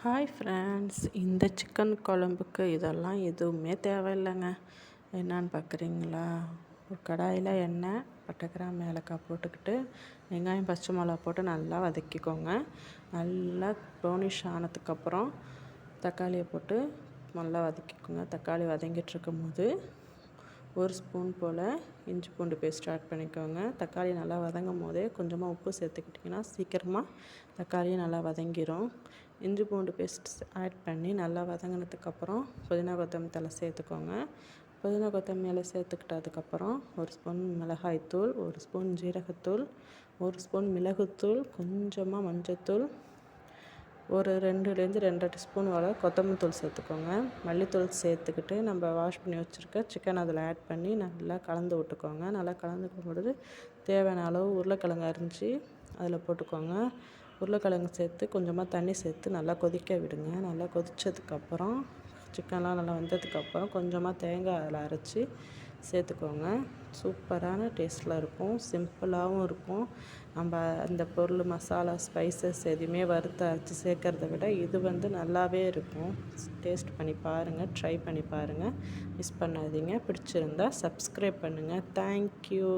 Hi friends, இந்த chicken குழம்புக்கு இதெல்லாம் எதுவுமே தேவையில்லைங்க. என்னான்னு பார்க்குறீங்களா? ஒரு கடாயில் எண்ணெய், பட்டை, கிராம்பு, ஏலக்காய் போட்டுக்கிட்டு வெங்காயம், பச்சை மிளகா போட்டு நல்லா வதக்கிக்கோங்க. நல்லா ப்ரௌனிஷ் ஆனதுக்கப்புறம் தக்காளியை போட்டு நல்லா வதக்கிக்கோங்க. தக்காளி வதங்கிட்டுருக்கும் போது ஒரு ஸ்பூன் போல் இஞ்சி பூண்டு பேஸ்ட் ஆட் பண்ணிக்கோங்க. தக்காளி நல்லா வதங்கும் போதே கொஞ்சமாக உப்பு சேர்த்துக்கிட்டிங்கன்னா சீக்கிரமாக தக்காளியும் நல்லா வதங்கிடும். இஞ்சி பூண்டு பேஸ்ட் ஆட் பண்ணி நல்லா வதங்கினதுக்கப்புறம் புதினா கொத்தமல்லி தழை சேர்த்துக்கோங்க. புதினா கொத்தமல்லி இலை சேர்த்துக்கிட்டதுக்கப்புறம் ஒரு ஸ்பூன் மிளகாய்த்தூள், ஒரு ஸ்பூன் ஜீரகத்தூள், ஒரு ஸ்பூன் மிளகுத்தூள், கொஞ்சமாக மஞ்சத்தூள், ஒரு 2லேருந்து 2.5 ஸ்பூன் வரை கொத்தமல்லி தூள் சேர்த்துக்கோங்க. மல்லித்தூள் சேர்த்துக்கிட்டு நம்ம வாஷ் பண்ணி வச்சுருக்க சிக்கன் அதில் ஆட் பண்ணி நல்லா கலந்து விட்டுக்கோங்க. நல்லா கலந்துக்கும் பொழுது தேவையான அளவு உருளைக்கிழங்கு அரிஞ்சு அதில் போட்டுக்கோங்க. உருளைக்கிழங்கு சேர்த்து கொஞ்சமாக தண்ணி சேர்த்து நல்லா கொதிக்க விடுங்க. நல்லா கொதித்ததுக்கப்புறம் சிக்கன்லாம் நல்லா வெந்ததுக்கப்புறம் கொஞ்சமாக தேங்காய் அதில் அரைச்சி சேர்த்துக்கோங்க. சூப்பரான டேஸ்ட்டில் இருக்கும், சிம்பிளாகவும் இருக்கும். நம்ம அந்த பொருள் மசாலா ஸ்பைசஸ் எதுவுமே வறுத்து அரைச்சி சேர்க்கறத விட இது நல்லாவே இருக்கும். டேஸ்ட் பண்ணி பாருங்கள், ட்ரை பண்ணி பாருங்கள், மிஸ் பண்ணாதீங்க. பிடிச்சிருந்தா சப்ஸ்கிரைப் பண்ணுங்கள். தேங்க்யூ.